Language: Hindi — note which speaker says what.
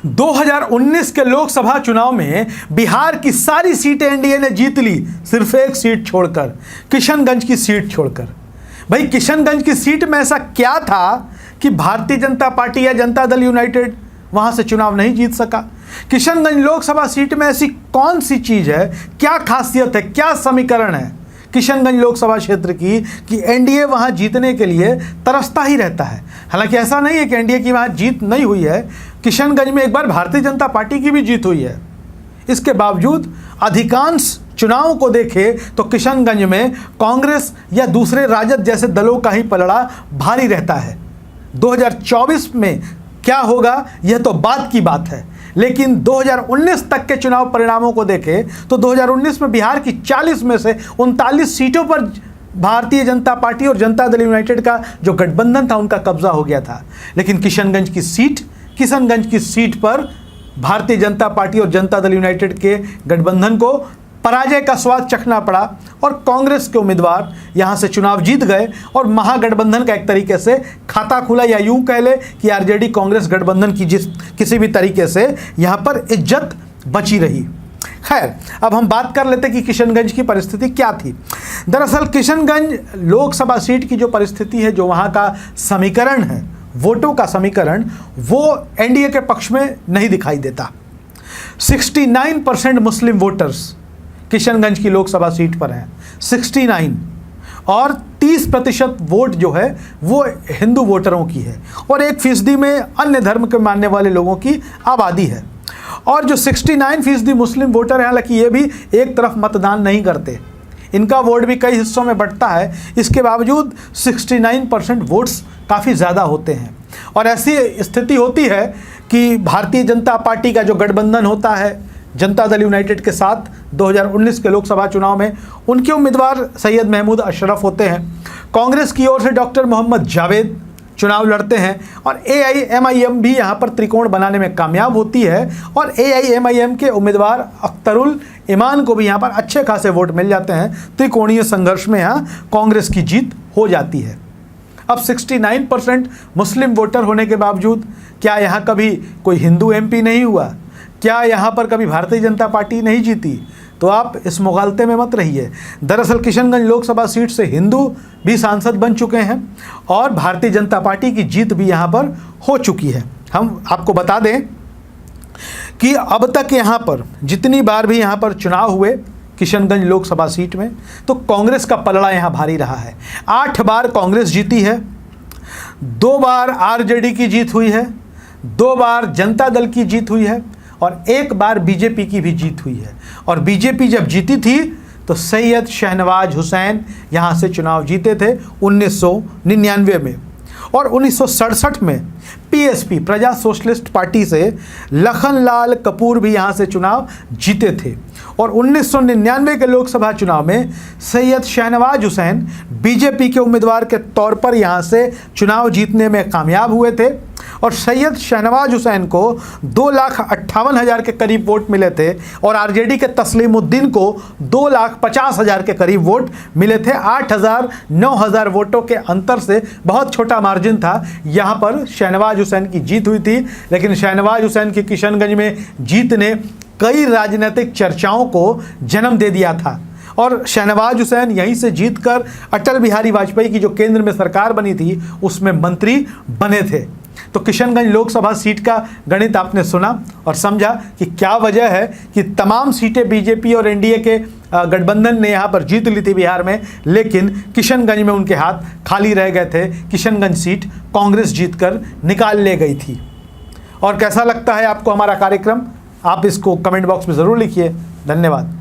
Speaker 1: 2019 के लोकसभा चुनाव में बिहार की सारी सीटें एनडीए ने जीत ली, सिर्फ एक सीट छोड़कर, किशनगंज की सीट छोड़कर। भाई किशनगंज की सीट में ऐसा क्या था कि भारतीय जनता पार्टी या जनता दल यूनाइटेड वहां से चुनाव नहीं जीत सका? किशनगंज लोकसभा सीट में ऐसी कौन सी चीज है, क्या खासियत है, क्या समीकरण है किशनगंज लोकसभा क्षेत्र की कि एनडीए वहां जीतने के लिए तरसता ही रहता है? हालांकि ऐसा नहीं है कि एनडीए की वहां जीत नहीं हुई है, किशनगंज में एक बार भारतीय जनता पार्टी की भी जीत हुई है। इसके बावजूद अधिकांश चुनावों को देखें तो किशनगंज में कांग्रेस या दूसरे राजद जैसे दलों का ही पलड़ा भारी रहता है। 2024 में क्या होगा यह तो बाद की बात है, लेकिन 2019 तक के चुनाव परिणामों को देखें तो 2019 में बिहार की 40 में से 39 सीटों पर भारतीय जनता पार्टी और जनता दल यूनाइटेड का जो गठबंधन था उनका कब्जा हो गया था। लेकिन किशनगंज की सीट पर भारतीय जनता पार्टी और जनता दल यूनाइटेड के गठबंधन को पराजय का स्वाद चखना पड़ा और कांग्रेस के उम्मीदवार यहां से चुनाव जीत गए और महागठबंधन का एक तरीके से खाता खुला, या यूं कह ले कि आरजेडी कांग्रेस गठबंधन की किसी भी तरीके से यहां पर इज्जत बची रही। खैर, अब हम बात कर लेते कि किशनगंज की परिस्थिति क्या थी। दरअसल किशनगंज लोकसभा सीट की जो परिस्थिति है, जो वहां का समीकरण है, वोटों का समीकरण, वो एनडीए के पक्ष में नहीं दिखाई देता। 69% मुस्लिम वोटर्स किशनगंज की लोकसभा सीट पर हैं, 69, और 30% वोट जो है वो हिंदू वोटरों की है और 1% में अन्य धर्म के मानने वाले लोगों की आबादी है। और जो 69% मुस्लिम वोटर हैं, हालांकि ये भी एक तरफ मतदान नहीं करते, इनका वोट भी कई हिस्सों में बंटता है, इसके बावजूद 69% वोट्स काफ़ी ज़्यादा होते हैं। और ऐसी स्थिति होती है कि भारतीय जनता पार्टी का जो गठबंधन होता है जनता दल यूनाइटेड के साथ 2019 के लोकसभा चुनाव में, उनके उम्मीदवार सैयद महमूद अशरफ होते हैं। कांग्रेस की ओर से डॉक्टर मोहम्मद जावेद चुनाव लड़ते हैं और एआईएमआईएम भी यहाँ पर त्रिकोण बनाने में कामयाब होती है और एआईएमआईएम के उम्मीदवार अख्तरुल ईमान को भी यहाँ पर अच्छे खासे वोट मिल जाते हैं। त्रिकोणीय संघर्ष में यहाँ कांग्रेस की जीत हो जाती है। अब 69% मुस्लिम वोटर होने के बावजूद क्या यहाँ कभी कोई हिंदू एमपी नहीं हुआ? क्या यहाँ पर कभी भारतीय जनता पार्टी नहीं जीती? तो आप इस मुगालते में मत रहिए। दरअसल किशनगंज लोकसभा सीट से हिंदू भी सांसद बन चुके हैं और भारतीय जनता पार्टी की जीत भी यहाँ पर हो चुकी है। हम आपको बता दें कि अब तक यहाँ पर जितनी बार भी यहाँ पर चुनाव हुए किशनगंज लोकसभा सीट में, तो कांग्रेस का पलड़ा यहाँ भारी रहा है। 8 बार कांग्रेस जीती है, 2 बार आरजेडी की जीत हुई है, 2 बार जनता दल की जीत हुई है और 1 बार बीजेपी की भी जीत हुई है। और बीजेपी जब जीती थी तो सैयद शहनवाज हुसैन यहाँ से चुनाव जीते थे 1999 में, और 1967 में पीएसपी प्रजा सोशलिस्ट पार्टी से लखनलाल कपूर भी यहाँ से चुनाव जीते थे। और 1999 के लोकसभा चुनाव में सैयद शहनवाज हुसैन बीजेपी के उम्मीदवार के तौर पर यहाँ से चुनाव जीतने में कामयाब हुए थे और सैयद शहनवाज हुसैन को 2,58,000 के करीब वोट मिले थे और आरजेडी के तस्लीमुद्दीन को 2,50,000 के करीब वोट मिले थे। 8,000-9,000 वोटों के अंतर से बहुत छोटा मार्जिन था, यहाँ पर शहनवाज हुसैन की जीत हुई थी। लेकिन शहनवाज हुसैन की किशनगंज में जीत ने कई राजनीतिक चर्चाओं को जन्म दे दिया था और शहनवाज हुसैन यहीं से जीतकर अटल बिहारी वाजपेयी की जो केंद्र में सरकार बनी थी उसमें मंत्री बने थे। तो किशनगंज लोकसभा सीट का गणित आपने सुना और समझा कि क्या वजह है कि तमाम सीटें बीजेपी और एनडीए के गठबंधन ने यहाँ पर जीत ली थी बिहार में, लेकिन किशनगंज में उनके हाथ खाली रह गए थे। किशनगंज सीट कांग्रेस जीतकर निकाल ले गई थी। और कैसा लगता है आपको हमारा कार्यक्रम? आप इसको कमेंट बॉक्स में ज़रूर लिखिए। धन्यवाद।